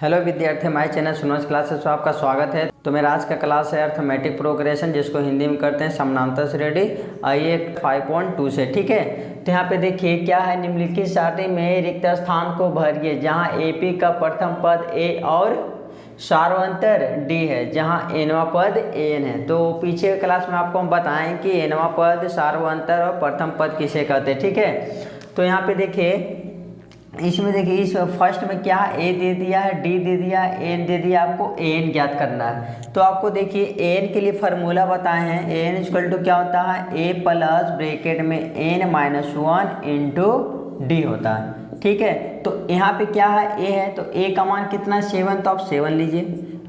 Hello विद्यार्थी, हमारे channel Sunoj classes में आपका स्वागत है। तो मेरा आज का क्लास है अर्थमेटिक प्रोग्रेशन, जिसको हिंदी में करते हैं समानांतर श्रेणी। आइए 5.2 से, ठीक है। तो यहाँ पे देखिए क्या है, निम्नलिखित सारणी में रिक्त स्थान को भरिए जहाँ एपी का प्रथम पद ए और सार्वंतर डी है, जहाँ एनवा पद एन है। तो पीछे क्लास में आपको हम बताएं कि एनवा पद, सार्वंतर और प्रथम पद किसे कहते हैं, ठीक है। तो यहाँ पे देखिए, इसमें देखिए इस फर्स्ट में क्या ए दे दिया है, डी दे दिया, एन दे दिया, आपको एन ज्ञात करना है। तो आपको देखिए एन के लिए फार्मूला बताए हैं, एन इक्वल टू क्या होता है, ए प्लस ब्रैकेट में एन माइनस 1 इंटू डी होता है, ठीक है। तो यहाँ पे क्या है, ए है, तो ए का मान कितना है 7, तो आप 7 लीजिए,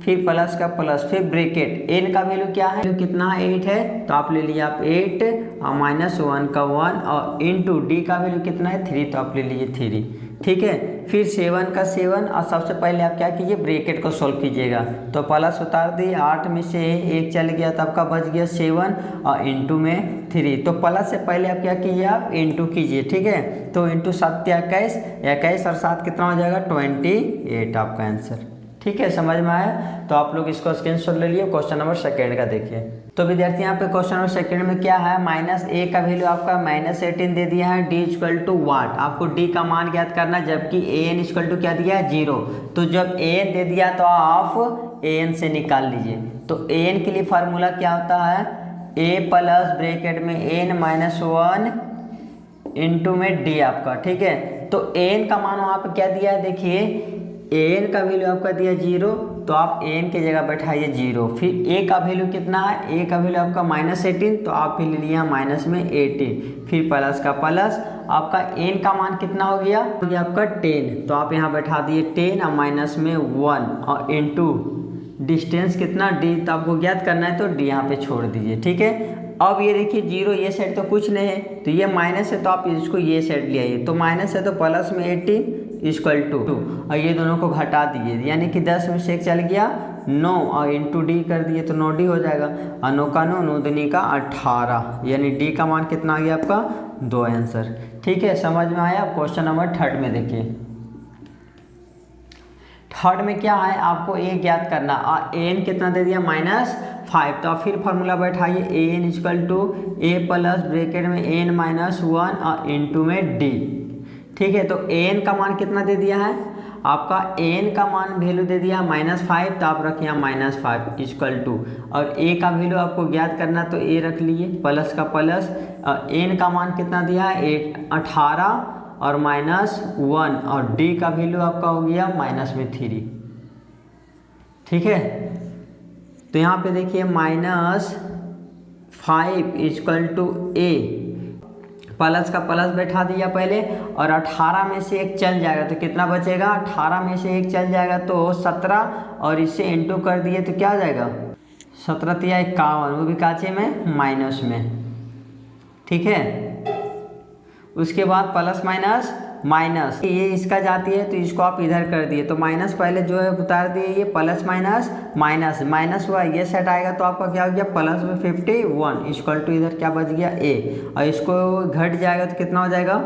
फिर प्लस का प्लस, फिर ब्रैकेट एन का वैल्यू क्या है, तो कितना है 8 है, तो आप ले लीजिए आप 8 और माइनस 1 का 1 और इंटू डी का वैल्यू कितना है 3, तो आप ले लीजिए 3, ठीक है। फिर 7 का 7 और सबसे पहले आप क्या कीजिए, ब्रैकेट को सोल्व कीजिएगा। तो प्लस उतार दिए, 8 में से 1 चल गया तो आपका बच गया 7 और इंटू में 3। तो प्लस से पहले आप क्या कीजिए, आप इंटू कीजिए, ठीक है। तो इंटू 7 21, 21 और 7 कितना हो जाएगा 28 आपका आंसर, ठीक है। समझ में आया? तो आप लोग इसको स्क्रीनशॉट ले लिए। क्वेश्चन नंबर सेकेंड का देखिए। तो विद्यार्थी यहाँ पे क्वेश्चन नंबर सेकेंड में क्या है, माइनस ए का वैल्यू आपका -18 दे दिया है, डी इक्वल टू वाट, आपको डी का मान ज्ञात करना, जबकि ए एन इक्वल टू क्या दिया है 0। तो जब ए एन दे दिया तो आप ए एन से निकाल लीजिए। तो ए एन के लिए फार्मूला क्या होता है, ए प्लस ब्रैकेट में एन माइनस 1 इंटू में डी आपका, ठीक है। तो ए एन का मान वहाँ पे क्या दिया है, देखिए एन का वैल्यू आपका दिया 0, तो आप एन की जगह बैठाइए 0। फिर ए का वैल्यू कितना है, ए का वैल्यू आपका -18, तो आप फिर ले लिया माइनस में 80, फिर प्लस का प्लस, आपका एन का मान कितना हो गया आपका 10, तो आप यहाँ बैठा दिए 10 और माइनस में 1 और इंटू डिस्टेंस कितना डी, तो आपको ज्ञात करना है, तो डी यहाँ पे छोड़ दीजिए, ठीक है। अब ये देखिए 0 ये साइड तो कुछ नहीं है, तो ये माइनस है, तो आप इसको ये साइड ले आइए, तो माइनस है तो प्लस में 18 इक्वल टू, और ये दोनों को घटा दीजिए, यानी कि 10 में से 1 चल गया 9 और इंटू डी कर दिए तो 9D हो जाएगा, और 9 का 9, 9 दूनी का 18, यानी डी का मान कितना आ गया आपका 2 आंसर, ठीक है। समझ में आया? क्वेश्चन नंबर थर्ड में देखिए। थर्ड में क्या है, आपको ए ज्ञात करना, और एन कितना दे दिया -5, तो आप फिर फार्मूला बैठाइए, A N equal to A plus bracket में एन माइनस 1 और इंटू में डी, ठीक है। तो एन का मान कितना दे दिया है, आपका एन का मान वैल्यू दे दिया -5, तो आप रखिए -5 इक्वल टू, और ए का वैल्यू आपको ज्ञात करना, तो ए रख लीजिए प्लस का प्लस, और एन का मान कितना दिया है 18 और -1, और डी का वैल्यू आपका हो गया -3, ठीक है। तो यहाँ पे देखिए -5 इक्वल टू ए, प्लस का प्लस बैठा दिया पहले, और 18 में से 1 चल जाएगा तो कितना बचेगा, 18 में से 1 चल जाएगा तो 17, और इससे इंटू कर दिए तो क्या हो जाएगा 17 तिया 51, वो भी काचे में माइनस में, ठीक है। उसके बाद प्लस माइनस माइनस, ये इसका जाती है तो इसको आप इधर कर दिए, तो माइनस पहले जो है उतार दिए, ये प्लस माइनस माइनस माइनस हुआ, ये सेट आएगा तो आपका क्या हो गया प्लस में 51 इक्वल टू, इधर क्या बच गया ए, और इसको घट जाएगा तो कितना हो जाएगा,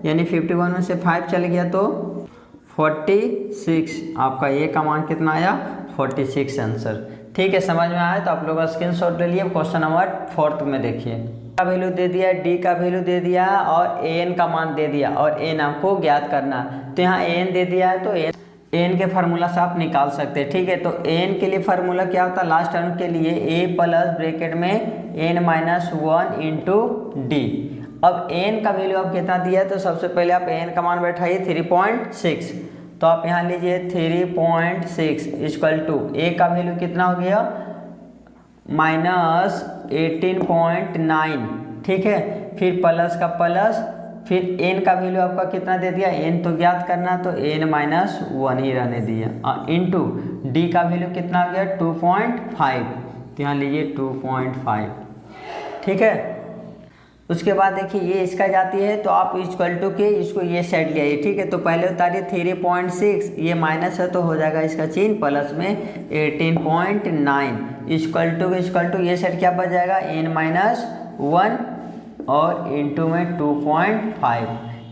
यानी 51 में से 5 चल गया तो 46, आपका ए का मान कितना आया 46 आंसर, ठीक है। समझ में आया? तो आप लोग स्क्रीनशॉट ले लिए। क्वेश्चन नंबर फोर्थ में देखिए, का वैल्यू दे दिया, डी का वैल्यू दे दिया, और एन का मान दे दिया, और एन आपको ज्ञात करना। तो यहाँ एन दे दिया है, तो एन के फार्मूला से आप निकाल सकते हैं, ठीक है। तो एन के लिए फार्मूला क्या होता है, लास्ट टर्म के लिए ए प्लस ब्रैकेट में एन माइनस 1 इंटू डी। अब एन का वैल्यू आप कितना दिया है, तो सबसे पहले आप एन का मान बैठाइए 3.6, तो आप यहाँ लीजिए 3.6 इक्वल टू, ए का वैल्यू कितना हो गया -18.9, ठीक है। फिर प्लस का प्लस, फिर एन का वैल्यू आपका कितना दे दिया, एन तो ज्ञात करना, तो एन -1 ही रहने दिया, और इंटू डी का वैल्यू कितना आ गया 2.5, तो यहाँ लीजिए 2.5, ठीक है। उसके बाद देखिए ये इसका जाती है, तो आप इक्वल टू के इसको ये साइड ले आइए, ठीक है। तो पहले उतारिए 3.6, ये माइनस है तो हो जाएगा इसका चिन्ह, प्लस में 18.9 इक्वल टू ये साइड क्या बच जाएगा n-1 और इंटू में 2.5,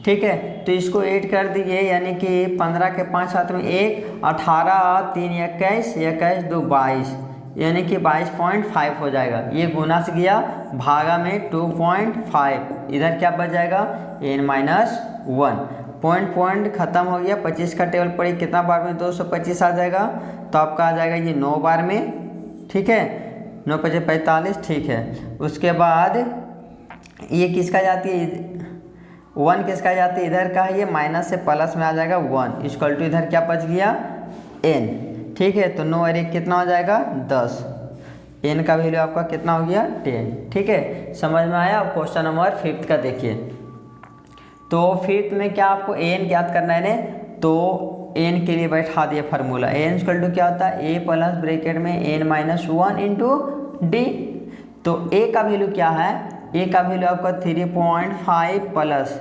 ठीक है। तो इसको 8 कर दीजिए, यानी कि 15 के 5 साथ में 1, 18, 3 21, 21 2 22, यानी कि 22.5 हो जाएगा। ये गुना से गया भागा में 2.5, इधर क्या बच जाएगा n-1। पॉइंट खत्म हो गया। 25 का टेबल पड़ी, कितना बार में 225 आ जाएगा, तो आपका आ जाएगा ये 9 बार में। ठीक है, 9 × 5 = 45। ठीक है, उसके बाद ये किसका जाती है, 1 किसका जाती है, इधर का है, ये माइनस से प्लस में आ जाएगा 1 इक्वल टू इधर क्या बच गया n। ठीक है, तो 9 और 1 कितना हो जाएगा 10, n का वैल्यू आपका कितना हो गया 10। ठीक है, समझ में आया। अब क्वेश्चन नंबर 5 का देखिए। तो 5 में क्या आपको an ज्ञात करना है ने, तो n के लिए बैठा दिया फार्मूला। n इक्वल टू क्या होता है, a प्लस ब्रैकेट में n-1 इंटू डी। तो a का वैल्यू क्या है, a का वैल्यू आपका 3.5 प्लस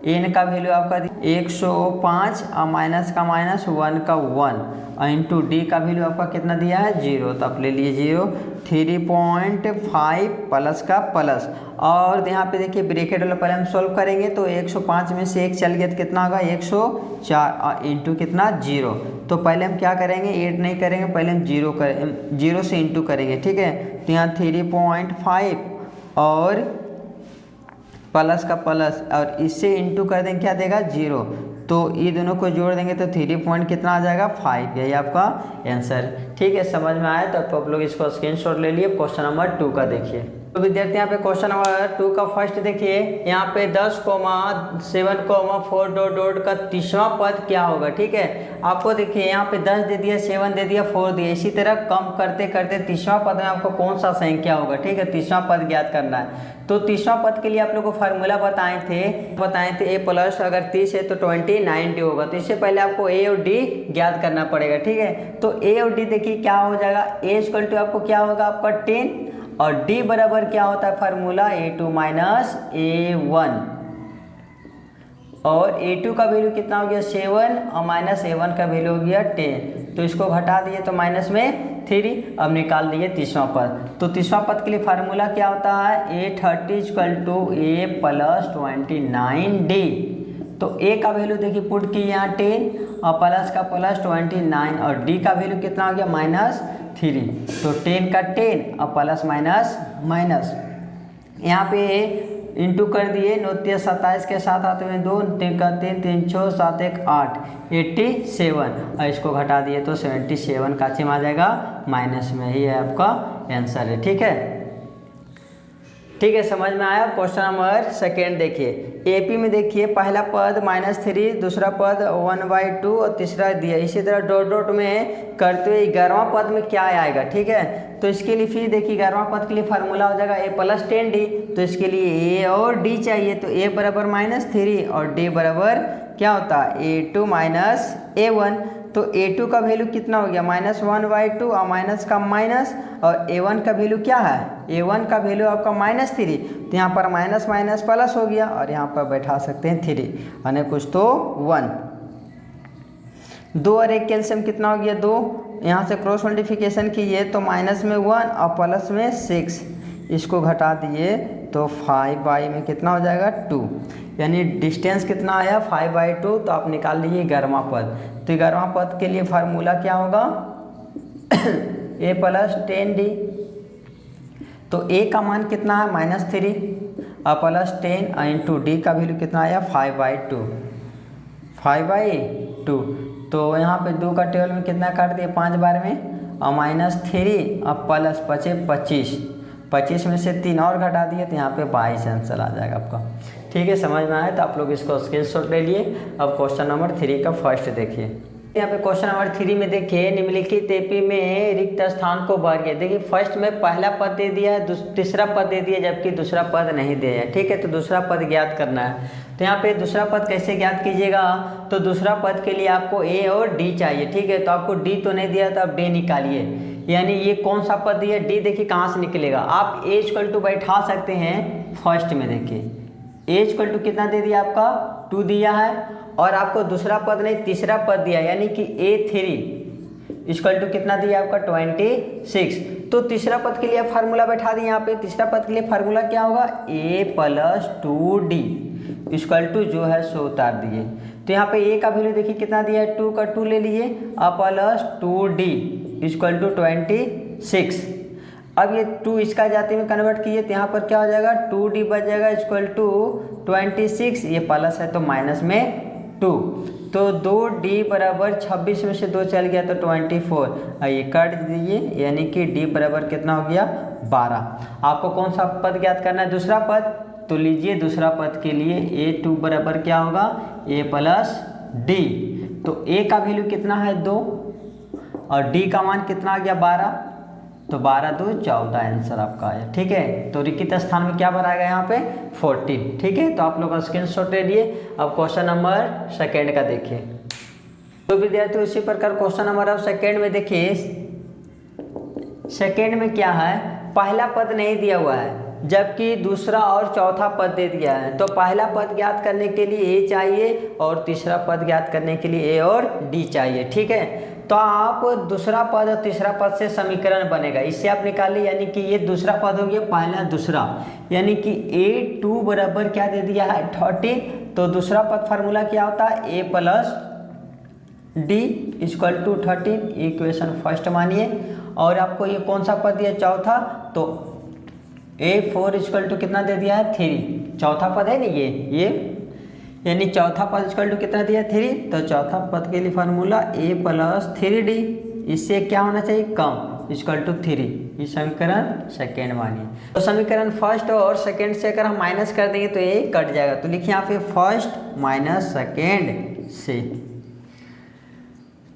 n का वैल्यू आपका 105 और माइनस का माइनस 1 का 1 और इंटू डी का वैल्यू आपका कितना दिया है 0, तो आप ले लिए 0। 3.5 प्लस का प्लस, और यहाँ पे देखिए ब्रैकेट वाला पहले हम सॉल्व करेंगे, तो 105 में से 1 चल गया तो कितना होगा 104 और इंटू कितना 0। तो पहले हम क्या करेंगे, 8 नहीं करेंगे, पहले हम 0 से इंटू करेंगे। ठीक है, तो यहाँ 3.5 और प्लस का प्लस और इससे इंटू कर देंगे, क्या देगा 0। तो ये दोनों को जोड़ देंगे तो 3 पॉइंट कितना आ जाएगा 5, यही आपका आंसर। ठीक है, समझ में आया तो आप लोग इसको स्क्रीनशॉट ले लिए। क्वेश्चन नंबर 2 का देखिए। तो विद्यार्थी यहाँ पे क्वेश्चन नंबर 2 का फर्स्ट देखिए, यहाँ पे 10,7,4 का तीसरा पद क्या होगा। ठीक है, आपको देखिए यहाँ पे 10 दे दिया, 7 दे दिया, 4 दिया, इसी तरह कम करते करते तीसरा पद में आपको कौन सा संख्या होगा। ठीक है, तीसरा पद ज्ञात करना है। तो तीसरा पद के लिए आप लोगों को फार्मूला बताए थे a प्लस अगर 30 है तो 20 90 होगा। तो इससे पहले आपको a और d ज्ञात करना पड़ेगा। ठीक है, तो a और d देखिए क्या हो जाएगा, a इक्वल टू आपको क्या होगा आपका 10 और d बराबर क्या होता है फार्मूला a2 माइनस a1, और a2 का वैल्यू कितना हो गया 7 और माइनस a1 का वैल्यू हो गया 10। तो इसको घटा दिए तो माइनस में 3, अब निकाल दिए तीसरा पद। तो तीसरा पद के लिए फार्मूला क्या होता है, a30 equal to a plus 29d। तो a का वैल्यू देखिए पुट की यहाँ 10 और प्लस का प्लस 29 और d का वैल्यू कितना हो गया -3। तो 10 का 10 और प्लस माइनस माइनस, यहाँ पे इंटू कर दिए, 9 × 27 के साथ आते हुए 2, 3 का 3, 3 6 7 1 8 87 और इसको घटा दिए तो 77 का चिन्ह आ जाएगा माइनस में, ही है आपका आंसर है। ठीक है, ठीक है, समझ में आया। क्वेश्चन नंबर 2 देखिए, एपी में देखिए पहला पद -3, दूसरा पद 1/2 और तीसरा दिया, इसी तरह डॉट डॉट में करते हुए 11वां पद में क्या आएगा। ठीक है, तो इसके लिए फिर देखिए 11वां पद के लिए फार्मूला हो जाएगा a प्लस 10d। तो इसके लिए a और d चाहिए, तो a बराबर -3 और d बराबर क्या होता है a2 माइनस a1। तो a2 का वैल्यू कितना हो गया -1/2 और माइनस का माइनस, और a1 का वैल्यू क्या है, a1 का वैल्यू आपका -3। तो यहाँ पर माइनस माइनस प्लस हो गया और यहाँ पर बैठा सकते हैं 3 यानी कुछ तो 1। 2 और 1 कैल्शियम कितना हो गया 2, यहाँ से क्रॉस मल्टीप्लिकेशन कीजिए तो माइनस में 1 और प्लस में 6, इसको घटा दिए तो 5/, में कितना हो जाएगा 2, यानी डिस्टेंस कितना आया 5/2। तो आप निकाल लीजिए 11वां पद। तो 11वां पद के लिए फार्मूला क्या होगा a प्लस 10d। तो a का मान कितना है -3 और प्लस 10 इंटू d का वैल्यू कितना आया 5/2। तो यहाँ पे 2 का टेबल में कितना काट दिए 5 बार में, और -3 और प्लस 25, 25 में से 3 और घटा दिए तो यहाँ पे 22 आंसर आ जाएगा आपका। ठीक है, समझ में आया तो आप लोग इसको स्क्रीनशॉट ले लिए। अब क्वेश्चन नंबर 3 का फर्स्ट देखिए, यहाँ पे क्वेश्चन नंबर 3 में देखिए, निम्नलिखित एपी में रिक्त स्थान को भरिए। देखिए फर्स्ट में पहला पद दे दिया है, तीसरा पद दे दिया, जबकि दूसरा पद नहीं दिया है। ठीक है, तो दूसरा पद ज्ञात करना है। तो यहाँ पे दूसरा पद कैसे ज्ञात कीजिएगा, तो दूसरा पद के लिए आपको a और d चाहिए। ठीक है, तो आपको d तो नहीं दिया तो आप d निकालिए, यानी ये कौन सा पद दिया d, देखिए कहाँ से निकलेगा। आप a इक्वल टू बैठा सकते हैं फर्स्ट में, देखिए a इक्वल टू कितना दे दिया आपका 2 दिया है, और आपको दूसरा पद नहीं तीसरा पद दिया, यानी कि a3 इक्वल टू कितना दिया आपका 26। तो तीसरा पद के लिए आप फार्मूला बैठा दिए यहाँ पे। तीसरा पद के लिए फार्मूला क्या होगा a plus 2d equal to जो है सो उतार दिए। तो यहाँ पे ए का वैल्यू देखिए कितना दिया है, 2 का 2 ले लिए, अब प्लस 2d इक्वल टू 26। अब ये 2 इसका जाति में कन्वर्ट किए तो यहाँ पर क्या हो जाएगा, 2d बच जाएगा इक्वल टू 26, ये प्लस है तो माइनस में 2, तो 2d बराबर 26 में से 2 चल गया तो 24, ये काट दीजिए, यानी कि d बराबर कितना हो गया 12। आपको कौन सा पद ज्ञात करना है, दूसरा पद, तो लीजिए दूसरा पद के लिए a2 बराबर क्या होगा, a प्लस d, तो a का वैल्यू कितना है 2 और d का मान कितना आ गया 12, तो 12 2 14 आंसर आपका आया। ठीक है, तो रिक्त स्थान में क्या बनाएगा यहाँ पे 14। ठीक है, तो आप लोग का स्क्रीनशॉट ले लिए। अब क्वेश्चन नंबर सेकेंड का देखिए। तो विद्यार्थी इसी प्रकार क्वेश्चन नंबर अब सेकेंड में देखिए, सेकेंड में क्या है, पहला पद नहीं दिया हुआ है जबकि दूसरा और चौथा पद दे दिया है। तो पहला पद ज्ञात करने के लिए a चाहिए और तीसरा पद ज्ञात करने के लिए a और d चाहिए। ठीक है, तो आप दूसरा पद और तीसरा पद से समीकरण बनेगा, इससे आप निकालिए, यानी कि ये दूसरा पद हो गया पहला दूसरा, यानी कि a2 बराबर क्या दे दिया है 13, तो दूसरा पद फार्मूला क्या होता है a plus d equal to 13, equation first मानिए। और आपको ये कौन सा पद दिया चौथा, तो a4 इक्वल टू कितना दे दिया है 3, चौथा पद है नहीं ये यानी चौथा पद इक्वल टू कितना दिया 3, तो चौथा पद के लिए फार्मूला a प्लस 3d, इससे क्या होना चाहिए कम इक्वल टू 3, ये समीकरण सेकेंड मानिए। तो समीकरण फर्स्ट और सेकेंड से अगर हम माइनस कर देंगे तो ये कट जाएगा, तो लिखिए यहाँ पे फर्स्ट माइनस सेकेंड से।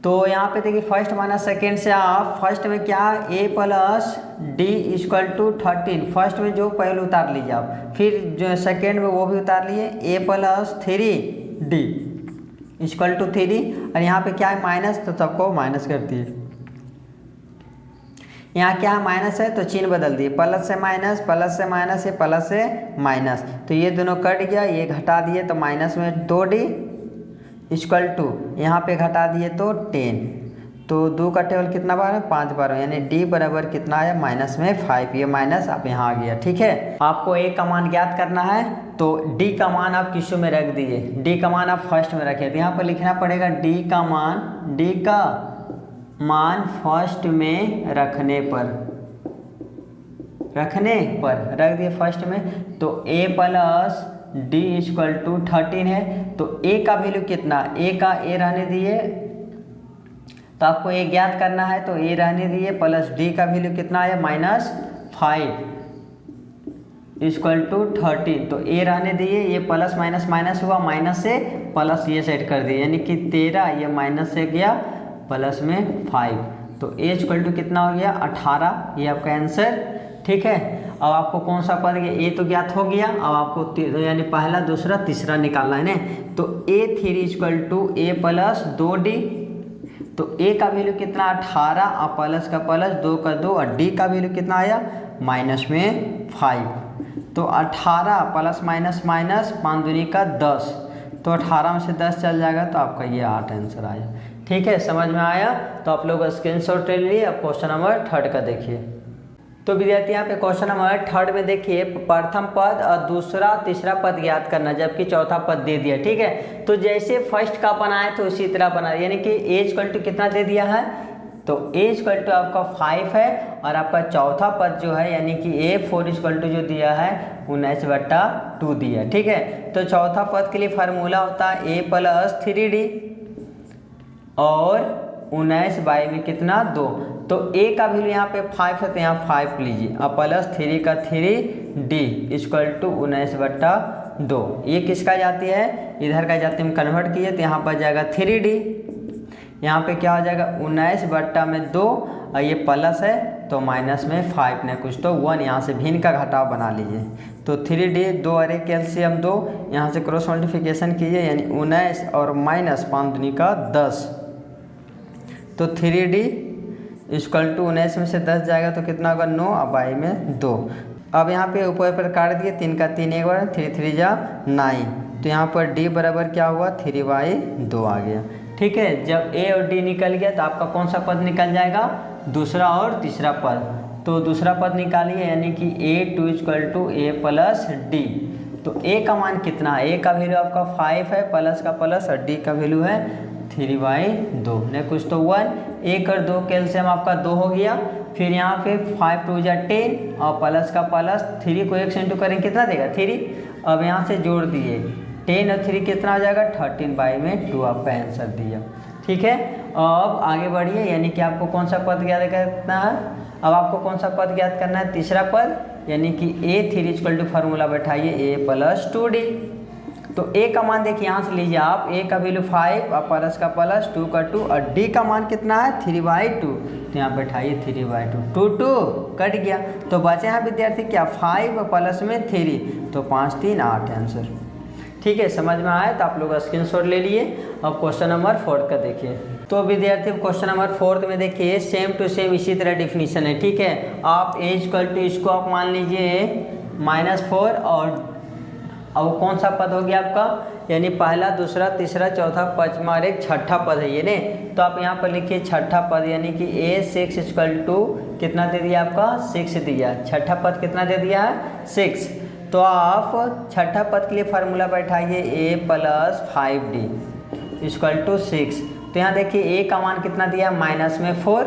तो यहाँ पे देखिए फर्स्ट माइनस सेकेंड से आप फर्स्ट में क्या a plus d equal to 13, first में जो पहले उतार लीजिए आप, फिर जो सेकेंड में वो भी उतार लिए a plus 3d equal to 3, और यहाँ पे क्या है माइनस, तो सबको माइनस कर दिए। यहाँ क्या है माइनस है तो चिन्ह बदल दिए, प्लस से माइनस, प्लस से माइनस, ये प्लस से माइनस, तो ये दोनों कट गया, ये घटा दिए तो माइनस में 2d इक्वल टू यहाँ पे घटा दिए तो 10, तो 2 का टेबल कितना बार है 5 बार, यानी d बराबर कितना आया माइनस में 5, ये माइनस आप यहाँ आ गया। ठीक है, आपको a का मान ज्ञात करना है तो d का मान आप किसों में रख दिए, d का मान आप फर्स्ट में रखे, तो यहाँ पर लिखना पड़ेगा d का मान फर्स्ट में रखने पर रख दिए फर्स्ट में, तो a plus d equal to 13 है, तो a का वैल्यू कितना, a का a रहने दिए, तो आपको a ज्ञात करना है तो a रहने दिए, प्लस d का वैल्यू कितना आया -5 इक्वल टू 13, तो a रहने दिए, ये प्लस माइनस माइनस हुआ, माइनस से प्लस ये सेट कर दिए, यानी कि 13, ये माइनस से गया प्लस में 5, तो a इक्वल टू कितना हो गया 18, ये आपका आंसर। ठीक है, अब आपको कौन सा पद गया, ए तो ज्ञात हो गया, अब आपको यानी पहला दूसरा तीसरा निकालना है ना, तो a3 equal to a plus 2d, तो a का वैल्यू कितना 18 और प्लस का प्लस 2 का 2, और d का वैल्यू कितना आया माइनस में 5, तो 18 प्लस माइनस माइनस 5 दूनी का 10, तो 18 में से 10 चल जाएगा, तो आपका ये 8 आंसर आया। ठीक है, समझ में आया, तो आप लोग स्क्रीनशॉट ले लिए। अब क्वेश्चन नंबर थर्ड का देखिए। तो विद्यार्थी यहाँ पे क्वेश्चन नंबर थर्ड में देखिए, प्रथम पद और दूसरा तीसरा पद ज्ञात करना जबकि चौथा पद दे दिया। ठीक है, तो जैसे फर्स्ट का बनाए तो उसी तरह बना, यानी कि a इक्वल टू कितना दे दिया है, तो a इक्वल टू आपका 5 है, और आपका चौथा पद जो है यानी कि a4 इक्वल टू जो दिया है 19/2 दिया। ठीक है, तो चौथा पद के लिए फार्मूला होता है a प्लस 3d और 19 बाई में कितना 2, तो a का वैल्यू यहाँ पे 5 है तो यहाँ 5 लीजिए, और प्लस 3 का 3d इक्वल टू 19/2, ये किसका जाती है, इधर का जाती में कन्वर्ट किए तो यहाँ पर जाएगा 3d, यहाँ पे क्या हो जाएगा 19/2, और ये प्लस है तो माइनस में 5 ने कुछ तो 1, यहाँ से भिन्न का घटाव बना लीजिए, तो 3d 2 अरे कैल्शियम 2, यहाँ से क्रॉस मल्टीप्लिकेशन कीजिए, यानी 19 और माइनस 5 दूनी का 10, तो 3d इक्वल टू 19 में से 10 जाएगा तो कितना होगा 9, और बाई में 2। अब यहाँ पे ऊपर पर काट दिए, 3 का 3 एक बार, 3 3 जा 9, तो यहाँ पर d बराबर क्या हुआ 3/2 आ गया। ठीक है, जब a और d निकल गया तो आपका कौन सा पद निकल जाएगा, दूसरा और तीसरा पद, तो दूसरा पद निकालिए, यानी कि a2 equal to a plus d, तो ए का मान कितना है, ए का वैल्यू आपका 5 है, प्लस का प्लस और डी का वैल्यू है 3/2, नहीं कुछ तो 1, 1 और 2 कैल्शियम आपका 2 हो गया। फिर यहाँ पे 5 2 जा 10 और प्लस का प्लस 3 को 1 से इंटू करेंगे कितना देगा 3। अब यहाँ से जोड़ दिए 10 और 3 कितना आ जाएगा 13/2 आपका आंसर दिया। ठीक है, अब आगे बढ़िए, यानी कि आपको कौन सा पद ज्ञात करना है। अब आपको कौन सा पद ज्ञात करना है, तीसरा पद, यानी कि A3 इक्वल टू फार्मूला बैठाइए A + 2D। तो A का मान देखिए यहाँ से लीजिए आप, A का वैल्यू 5 और प्लस का प्लस 2 का 2 और D का मान कितना है 3/2, तो यहाँ बैठाइए 3/2, 2 2 कट गया तो बचे हैं विद्यार्थी क्या 5 प्लस में 3, तो 5 3 8 आंसर। ठीक है, समझ में आया तो आप लोग स्क्रीनशॉट ले लिए। अब क्वेश्चन नंबर 4 का देखिए। तो विद्यार्थी क्वेश्चन नंबर 4 में देखिए सेम टू सेम इसी तरह डिफिनीशन है। ठीक है, आप A = इसको आप मान लीजिए -4 और अब कौन सा पद हो गया आपका, यानी पहला दूसरा तीसरा चौथा पांचवा और एक छठा पद है ये ने। तो आप यहाँ पर लिखिए छठा पद, यानी कि A6 = कितना दे दिया आपका 6 दिया, छठा पद कितना दे दिया है 6। तो आप छठा पद के लिए फार्मूला बैठाइए A + 5D = 6। तो यहाँ देखिए A का मान कितना दिया -4,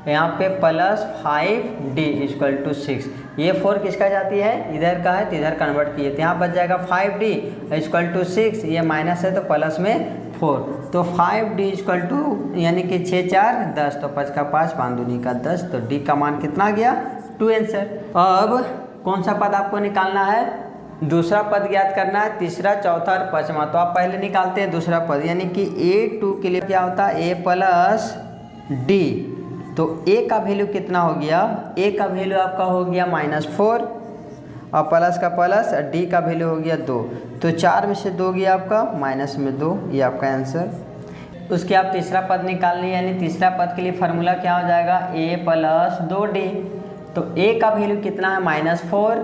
यहाँ पे +5D = 6। ये 4 किसका जाती है, इधर का है तो इधर कन्वर्ट किए, तो यहाँ बच जाएगा 5D = 6, ये माइनस है तो प्लस में 4, तो 5D = यानी कि 6 4 10, तो 5 का 5 5 दूनी का 10, तो D का मान कितना आ गया 2 आंसर। अब कौन सा पद आपको निकालना है, दूसरा पद ज्ञात करना है, तीसरा चौथा और पांचवा। तो आप पहले निकालते हैं दूसरा पद, यानी कि A2 के लिए क्या होता है A + D। तो A का वैल्यू कितना हो गया, A का वैल्यू आपका हो गया -4 और प्लस का प्लस और D का वैल्यू हो गया 2, तो 4 में से 2 गया आपका -2, ये आपका आंसर। उसके आप तीसरा पद निकाल लिए, यानी तीसरा पद के लिए फार्मूला क्या हो जाएगा A + 2D। तो A का वैल्यू कितना है -4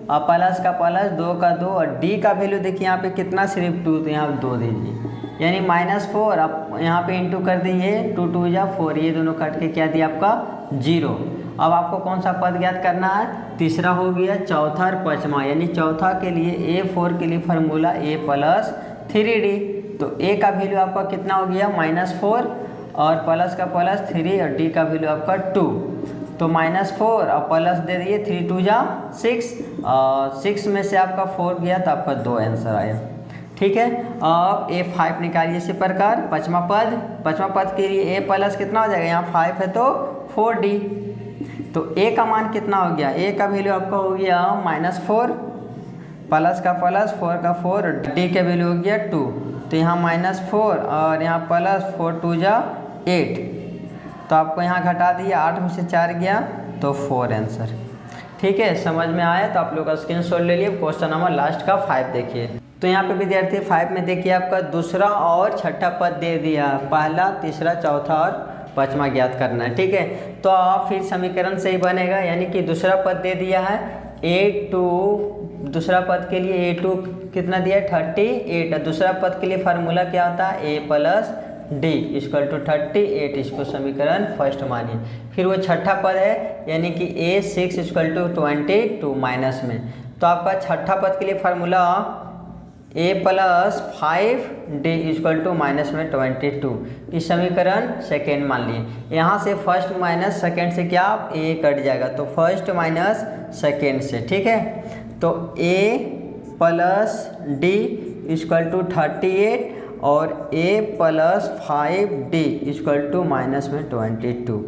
और प्लस का प्लस 2 का 2 और D का वैल्यू देखिए यहाँ पे कितना सिर्फ 2, तो यहाँ 2 दीजिए, यानी -4 आप यहाँ पे इंटू कर दीजिए, 2 2 जा 4, ये दोनों कट के क्या दिया आपका 0। अब आपको कौन सा पद ज्ञात करना है, तीसरा हो गया चौथा और पांचवा, यानी चौथा के लिए A4 के लिए फार्मूला A + 3D। तो A का वैल्यू आपका कितना हो गया -4 और प्लस का प्लस 3 और D का वैल्यू आपका 2, तो -4 और प्लस दे दिए 3 2 जा 6, 6 में से आपका 4 गया तो आपका 2 आंसर आया। ठीक है, अब A5 निकालिए इसी प्रकार। पांचवा पद के लिए A + कितना हो जाएगा, यहाँ 5 है तो 4D। तो A का मान कितना हो गया, A का वैल्यू आपका हो गया -4 प्लस का प्लस 4 का 4 और D का वैल्यू हो गया 2, तो यहाँ -4 और यहाँ प्लस 4 2 जा 8, तो आपको यहाँ घटा दिया, 8 में से 4 गया तो 4 आंसर। ठीक है, समझ में आया तो आप लोग का स्क्रीनशॉट ले लिए। क्वेश्चन नंबर लास्ट का 5 देखिए। तो यहाँ पे विद्यार्थी 5 में देखिए आपका दूसरा और छठा पद दे दिया, पहला तीसरा चौथा और पांचवा ज्ञात करना है। ठीक है, तो आप फिर समीकरण सही बनेगा, यानी कि दूसरा पद दे दिया है A2, दूसरा पद के लिए A2 कितना दिया है 38, दूसरा पद के लिए फार्मूला क्या होता है A + D = 38, इसको समीकरण फर्स्ट मानिए। फिर वो छठा पद है, यानी कि A6 = 22 माइनस में, तो आपका छठा पद के लिए फार्मूला A + 5D = माइनस में 22, इस समीकरण सेकेंड मान लिए। यहाँ से फर्स्ट माइनस सेकेंड से क्या A कट जाएगा, तो फर्स्ट माइनस सेकेंड से। ठीक है, तो A + D = 38 और A + 5D = माइनस में 22।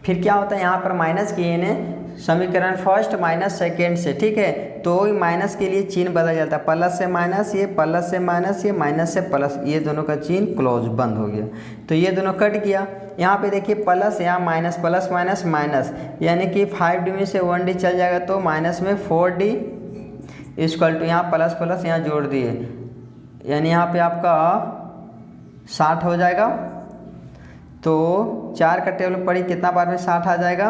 फिर क्या होता है, यहाँ पर माइनस किए ने समीकरण फर्स्ट माइनस सेकेंड से। ठीक है, तो माइनस के लिए चिन्ह बदल जाता है, प्लस से माइनस, ये प्लस से माइनस, ये माइनस से प्लस, ये दोनों का चिन्ह क्लोज बंद हो गया, तो ये दोनों कट गया। यहाँ पे देखिए प्लस, यहाँ माइनस, प्लस माइनस माइनस, यानी कि 5D में से 1D चल जाएगा, तो माइनस में 4D = यहाँ प्लस प्लस यहाँ जोड़ दिए, यानी यहाँ पे आपका 60 हो जाएगा। तो 4 का टेबल पड़ी, कितना बार में 60 आ जाएगा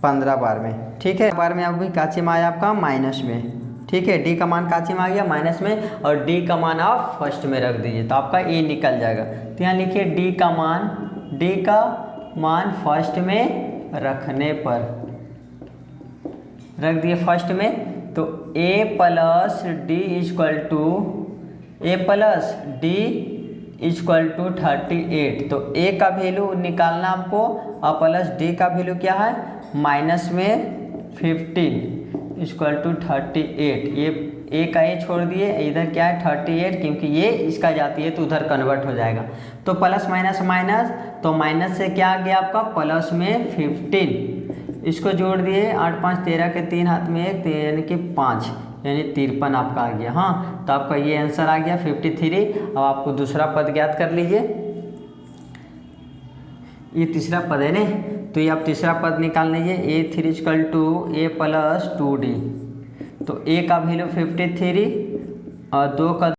15 बार में। ठीक है, बार में अब भी काची में आया आपका माइनस में। ठीक है, D का मान काची में आ गया माइनस में और D का मान आप फर्स्ट में रख दीजिए, तो आपका A निकल जाएगा। तो यहाँ लिखिए D का मान फर्स्ट में रखने पर रख दिए फर्स्ट में, तो a plus D equal to a plus D equal to 38। तो a का वैल्यू निकालना आपको और प्लस d का वैल्यू क्या है माइनस में 15 इक्वल टू 38। ये a का a छोड़ दिए, इधर क्या है 38, क्योंकि ये इसका जाती है तो उधर कन्वर्ट हो जाएगा। तो प्लस माइनस माइनस, तो माइनस से क्या आ गया आपका प्लस में 15, इसको जोड़ दिए 8 5 13 के 3 हाथ में 1, यानी कि 5, यानी 53 आपका आ गया। हाँ, तो आपका ये आंसर आ गया 53। अब आपको दूसरा पद ज्ञात कर लीजिए, ये तीसरा पद है ना, तो ये आप तीसरा पद निकाल लीजिए a3 equal to a plus 2d। तो a का वैल्यू 53 और 2 का